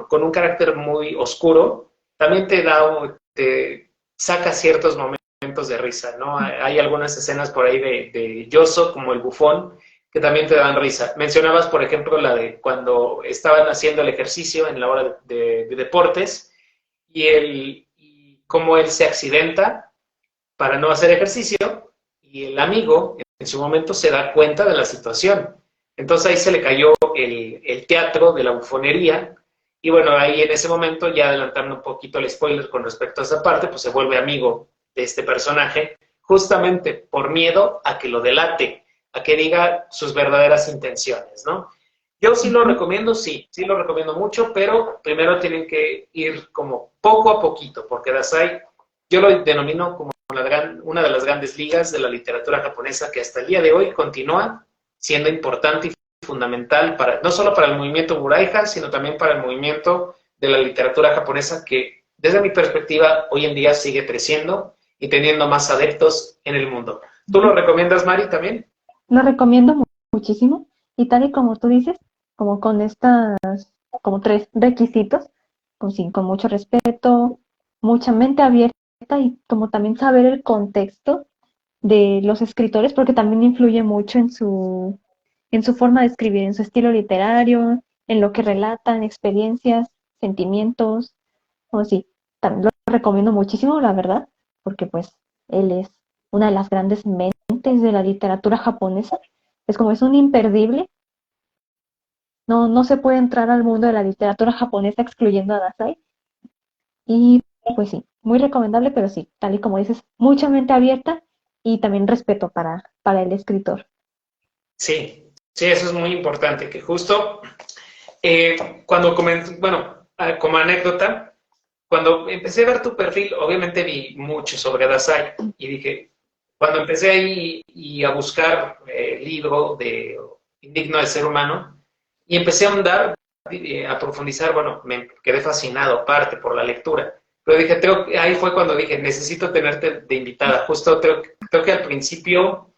con un carácter muy oscuro, también te saca ciertos momentos de risa, ¿no? Hay algunas escenas por ahí de Yoso, como el bufón, que también te dan risa. Mencionabas, por ejemplo, la de cuando estaban haciendo el ejercicio en la hora de deportes y cómo él se accidenta para no hacer ejercicio y el amigo en su momento se da cuenta de la situación. Entonces ahí se le cayó el teatro de la bufonería y bueno, ahí en ese momento, ya adelantando un poquito el spoiler con respecto a esa parte, pues se vuelve amigo de este personaje justamente por miedo a que lo delate, a que diga sus verdaderas intenciones, ¿no? Yo sí lo recomiendo, sí lo recomiendo mucho, pero primero tienen que ir como poco a poquito, porque Dasai yo lo denomino como una de las grandes ligas de la literatura japonesa que hasta el día de hoy continúa siendo importante y fundamental no solo para el movimiento Muraiha, sino también para el movimiento de la literatura japonesa que, desde mi perspectiva, hoy en día sigue creciendo y teniendo más adeptos en el mundo. ¿Tú lo recomiendas, Mari, también? Lo recomiendo muchísimo y tal y como tú dices, como con como tres requisitos, con mucho respeto, mucha mente abierta y como también saber el contexto de los escritores, porque también influye mucho en su forma de escribir, en su estilo literario, en lo que relatan, experiencias, sentimientos, o sí, también lo recomiendo muchísimo, la verdad, porque pues él es una de las grandes mentes de la literatura japonesa, es un imperdible, no se puede entrar al mundo de la literatura japonesa excluyendo a Dasai, y pues sí, muy recomendable, pero sí, tal y como dices, mucha mente abierta y también respeto para el escritor. Sí, sí, eso es muy importante, que justo cuando comencé, bueno, como anécdota, cuando empecé a ver tu perfil, obviamente vi mucho sobre Dasai y dije, cuando empecé ahí y a buscar libro de Indigno de Ser Humano y empecé a ahondar, a profundizar, bueno, me quedé fascinado, aparte, por la lectura. Pero dije, ahí fue cuando dije, necesito tenerte de invitada. Justo creo que al principio,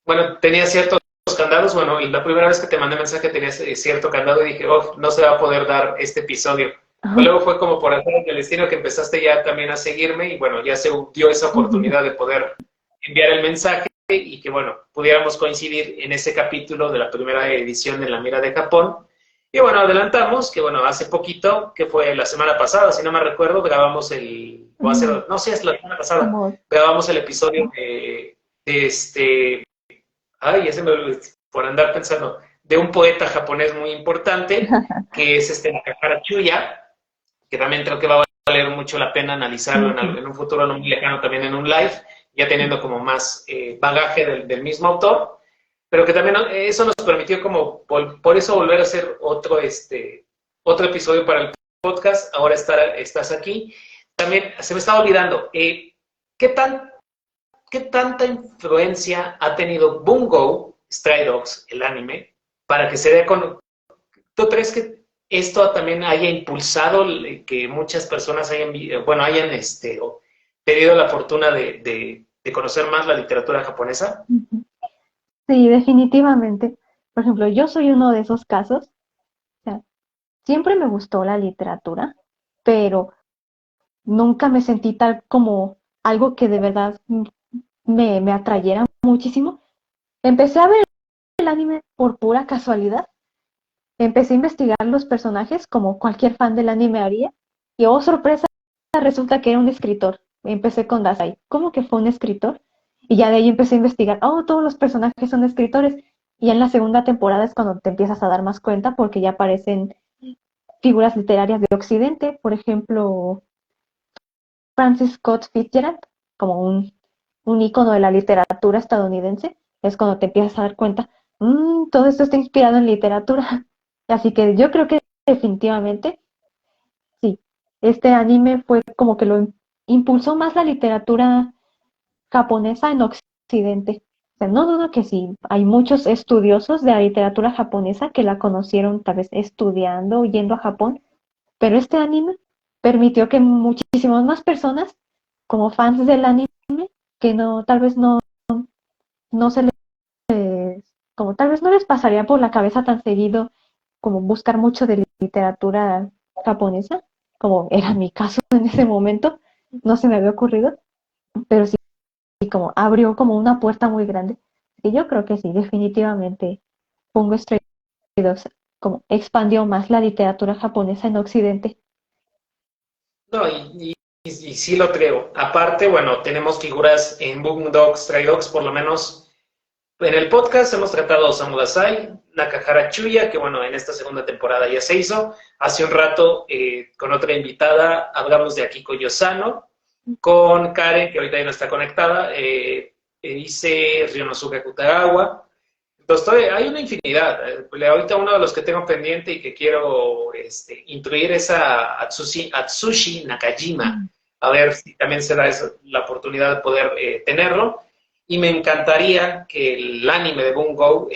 bueno, tenía ciertos candados, bueno, y la primera vez que te mandé mensaje tenías cierto candado y dije, oh, no se va a poder dar este episodio. Pero luego fue como por hacer el destino que empezaste ya también a seguirme y bueno, ya se dio esa oportunidad de poder enviar el mensaje y que bueno, pudiéramos coincidir en ese capítulo de la primera edición de La Mira de Japón. Y bueno, adelantamos que bueno, hace poquito, que fue la semana pasada, si no me recuerdo, grabamos no sé, es la semana pasada, grabamos el episodio de ay, por andar pensando, de un poeta japonés muy importante, que es Nakahara Chuya, que también creo que va a valer mucho la pena analizarlo en un futuro no muy lejano también en un live, ya teniendo como más bagaje del mismo autor, pero que también eso nos permitió como por eso volver a hacer otro episodio para el podcast. Ahora estás aquí. También se me estaba olvidando, ¿qué tanta influencia ha tenido Bungo Stray Dogs, el anime, para que se dé con... ¿Tú crees que esto también haya impulsado que muchas personas hayan tenido la fortuna de conocer más la literatura japonesa? Sí, definitivamente. Por ejemplo, yo soy uno de esos casos. O sea, siempre me gustó la literatura, pero nunca me sentí tal como algo que de verdad me atrayera muchísimo. Empecé a ver el anime por pura casualidad. Empecé a investigar los personajes como cualquier fan del anime haría. Y oh, sorpresa, resulta que era un escritor. Empecé con Dasai. ¿Cómo que fue un escritor? Y ya de ahí empecé a investigar. Oh, todos los personajes son escritores. Y en la segunda temporada es cuando te empiezas a dar más cuenta porque ya aparecen figuras literarias de Occidente. Por ejemplo, Francis Scott Fitzgerald, como un ícono de la literatura estadounidense. Es cuando te empiezas a dar cuenta, todo esto está inspirado en literatura. Así que yo creo que definitivamente sí, este anime fue como que lo impulsó más la literatura japonesa en Occidente. O sea, no dudo que sí, hay muchos estudiosos de la literatura japonesa que la conocieron tal vez estudiando o yendo a Japón, pero este anime permitió que muchísimas más personas, como fans del anime, que no, tal vez no se les, como tal vez no les pasaría por la cabeza tan seguido como buscar mucho de literatura japonesa, como era mi caso en ese momento, no se me había ocurrido, pero sí como abrió como una puerta muy grande. Y yo creo que sí, definitivamente Bungo Stray Dogs como expandió más la literatura japonesa en Occidente. No, y sí lo creo. Aparte, bueno, tenemos figuras en Boom Dogs, Stray Dogs, por lo menos en el podcast hemos tratado a Osamu Dazai, Nakahara Chuya, que bueno, en esta segunda temporada ya se hizo. Hace un rato, con otra invitada, hablamos de Akiko Yosano, con Karen, que ahorita ya no está conectada, dice Ryonosuke Kutagawa. Entonces, hay una infinidad. Ahorita uno de los que tengo pendiente y que quiero incluir es a Atsushi Nakajima. A ver si también se da la oportunidad de poder tenerlo. Y me encantaría que el anime de Bungo,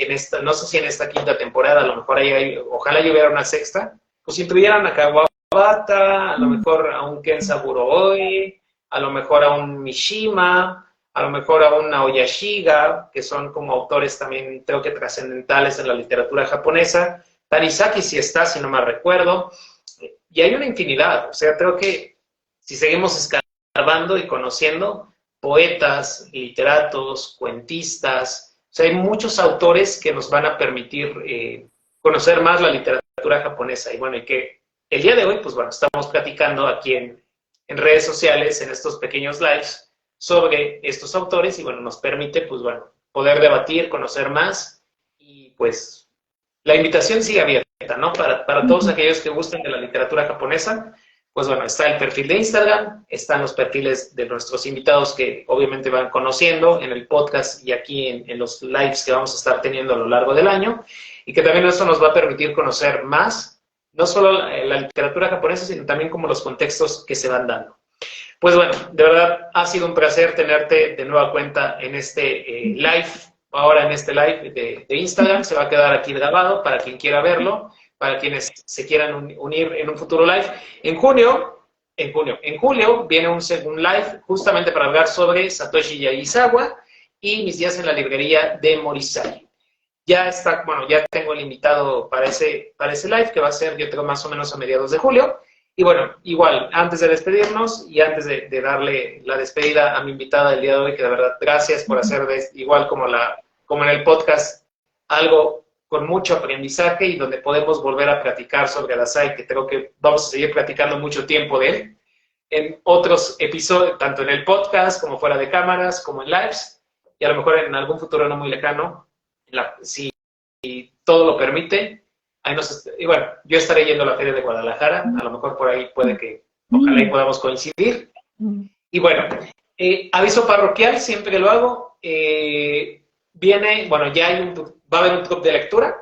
no sé si en esta quinta temporada, a lo mejor ojalá yo hubiera una sexta, pues incluyeran a Kawabata, a lo mejor a un Ken Saburoe, a lo mejor a un Mishima, a lo mejor a un Aoyashiga, que son como autores también, creo que trascendentales en la literatura japonesa. Tanizaki sí está, si no me recuerdo. Y hay una infinidad. O sea, creo que si seguimos escarbando y conociendo poetas, literatos, cuentistas, o sea, hay muchos autores que nos van a permitir conocer más la literatura japonesa. Y bueno, y que el día de hoy, pues bueno, estamos platicando aquí en redes sociales, en estos pequeños lives, sobre estos autores y bueno, nos permite pues bueno, poder debatir, conocer más y pues la invitación sigue abierta, ¿no? Para todos aquellos que gusten de la literatura japonesa, pues bueno, está el perfil de Instagram, están los perfiles de nuestros invitados que obviamente van conociendo en el podcast y aquí en los lives que vamos a estar teniendo a lo largo del año y que también eso nos va a permitir conocer más, no solo la literatura japonesa, sino también como los contextos que se van dando. Pues bueno, de verdad ha sido un placer tenerte de nueva cuenta en este live, ahora en este live de Instagram, se va a quedar aquí grabado para quien quiera verlo, para quienes se quieran unir en un futuro live. En julio viene un live justamente para hablar sobre Satoshi Yagisawa y mis días en la librería de Morisari. Ya está, bueno, ya tengo el invitado para ese live que va a ser, yo creo, más o menos a mediados de julio. Y bueno, igual, antes de despedirnos y antes de darle la despedida a mi invitada del día de hoy, que de verdad gracias por hacer igual como en el podcast, algo con mucho aprendizaje y donde podemos volver a platicar sobre Dazai, que creo que vamos a seguir platicando mucho tiempo de él, en otros episodios, tanto en el podcast como fuera de cámaras, como en lives, y a lo mejor en algún futuro no muy lejano, si invite. Ahí y bueno, yo estaré yendo a la Feria de Guadalajara, a lo mejor por ahí puede que, ojalá y podamos coincidir. Y bueno, aviso parroquial, siempre lo hago. Viene, bueno, ya va a haber un club de lectura,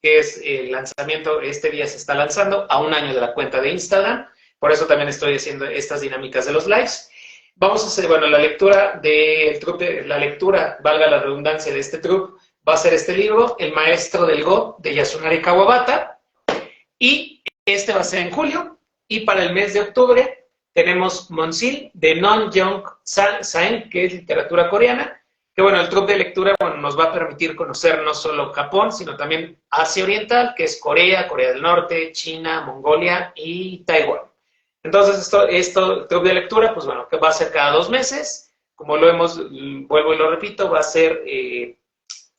que es el lanzamiento, este día se está lanzando a un año de la cuenta de Instagram. Por eso también estoy haciendo estas dinámicas de los lives. Vamos a hacer, bueno, la lectura del truc, la lectura, valga la redundancia, de este truc, va a ser este libro, El Maestro del Go, de Yasunari Kawabata, y este va a ser en julio, y para el mes de octubre tenemos Monsil, de Non Jong Saen, que es literatura coreana, que bueno, el truc de lectura, bueno, nos va a permitir conocer no solo Japón, sino también Asia Oriental, que es Corea, Corea del Norte, China, Mongolia y Taiwán. Entonces, esto club de lectura, pues bueno, que va a ser cada 2 meses. Como vuelvo y lo repito, va a ser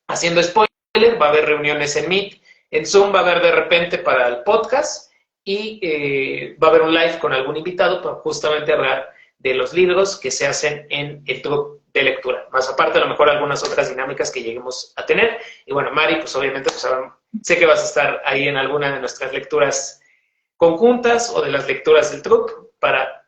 haciendo spoiler, va a haber reuniones en Meet, en Zoom va a haber de repente para el podcast y va a haber un live con algún invitado para justamente hablar de los libros que se hacen en el club de lectura. Más aparte, a lo mejor algunas otras dinámicas que lleguemos a tener. Y bueno, Mari, pues obviamente, pues sé que vas a estar ahí en alguna de nuestras lecturas conjuntas o de las lecturas del truc para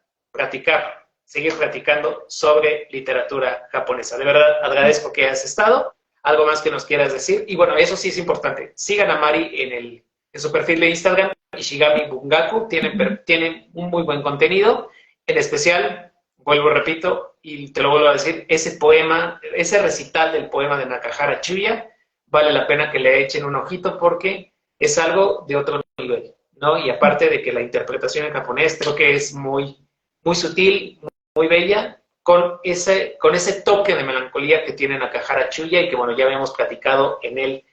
seguir practicando sobre literatura japonesa. De verdad, agradezco que hayas estado. ¿Algo más que nos quieras decir? Y bueno, eso sí es importante. Sigan a Mari en su perfil de Instagram, Ishigami Bungaku. Tienen un muy buen contenido. En especial, vuelvo, repito, y te lo vuelvo a decir, ese poema, ese recital del poema de Nakahara Chuya, vale la pena que le echen un ojito porque es algo de otro nivel, ¿no? Y aparte de que la interpretación en japonés creo que es muy, muy sutil, muy bella, con ese toque de melancolía que tiene Nakahara Chuya y que, bueno, ya habíamos platicado en el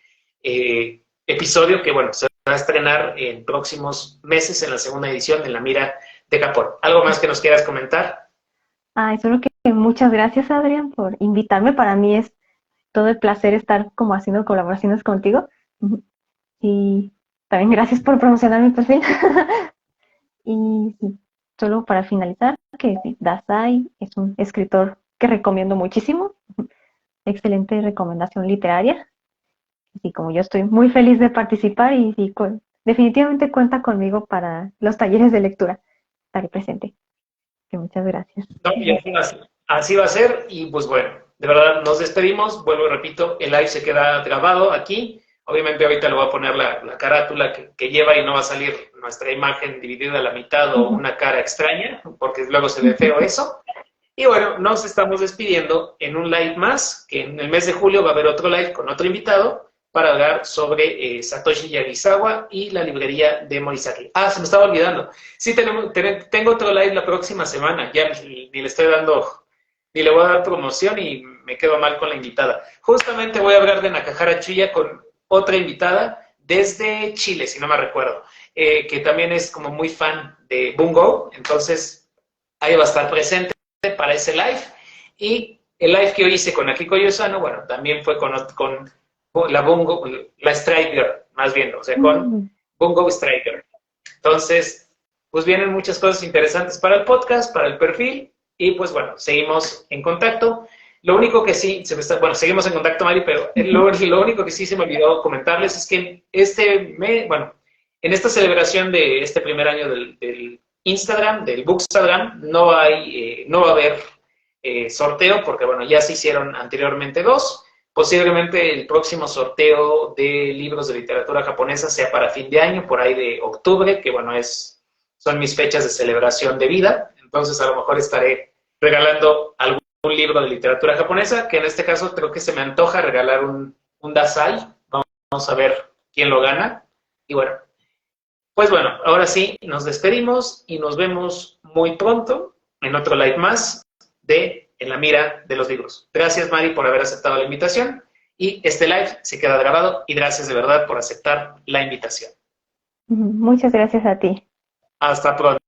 episodio que, bueno, se va a estrenar en próximos meses en la segunda edición de La Mira de Japón. ¿Algo más que nos quieras comentar? Solo que muchas gracias, Adrián, por invitarme. Para mí es todo el placer estar como haciendo colaboraciones contigo. Y también gracias por promocionar mi perfil. Y solo para finalizar, que Dazai es un escritor que recomiendo muchísimo. Excelente recomendación literaria. Y como yo estoy muy feliz de participar y definitivamente cuenta conmigo para los talleres de lectura. Estaré presente. Que muchas gracias. No, y así va a ser y pues bueno, de verdad nos despedimos. Vuelvo y repito, el live se queda grabado aquí. Obviamente ahorita le voy a poner la carátula que lleva y no va a salir nuestra imagen dividida a la mitad o una cara extraña, porque luego se ve feo eso. Y bueno, nos estamos despidiendo en un live más, que en el mes de julio va a haber otro live con otro invitado para hablar sobre Satoshi Yagisawa y la librería de Morisaki. Se me estaba olvidando. Sí, tengo otro live la próxima semana. Ya ni le voy a dar promoción y me quedo mal con la invitada. Justamente voy a hablar de Nakahara Chuya con otra invitada desde Chile, si no me recuerdo, que también es como muy fan de Bungo. Entonces, ahí va a estar presente para ese live. Y el live que yo hice con Akiko Yosano, bueno, también fue con la Striker, más bien, o sea, con Bungo Striker. Entonces, pues vienen muchas cosas interesantes para el podcast, para el perfil, y pues bueno, seguimos en contacto. Lo único que sí, seguimos en contacto, Mari, pero lo único que sí se me olvidó comentarles es que en esta celebración de este primer año del Instagram, del Bookstagram, no va a haber sorteo, porque bueno, ya se hicieron anteriormente 2. Posiblemente el próximo sorteo de libros de literatura japonesa sea para fin de año, por ahí de octubre, que bueno, son mis fechas de celebración de vida. Entonces a lo mejor estaré regalando algún libro de literatura japonesa, que en este caso creo que se me antoja regalar un Dazai. Vamos a ver quién lo gana. Y bueno, pues bueno, ahora sí, nos despedimos y nos vemos muy pronto en otro live más de En la Mira de los Libros. Gracias, Mari, por haber aceptado la invitación. Y este live se queda grabado y gracias de verdad por aceptar la invitación. Muchas gracias a ti. Hasta pronto.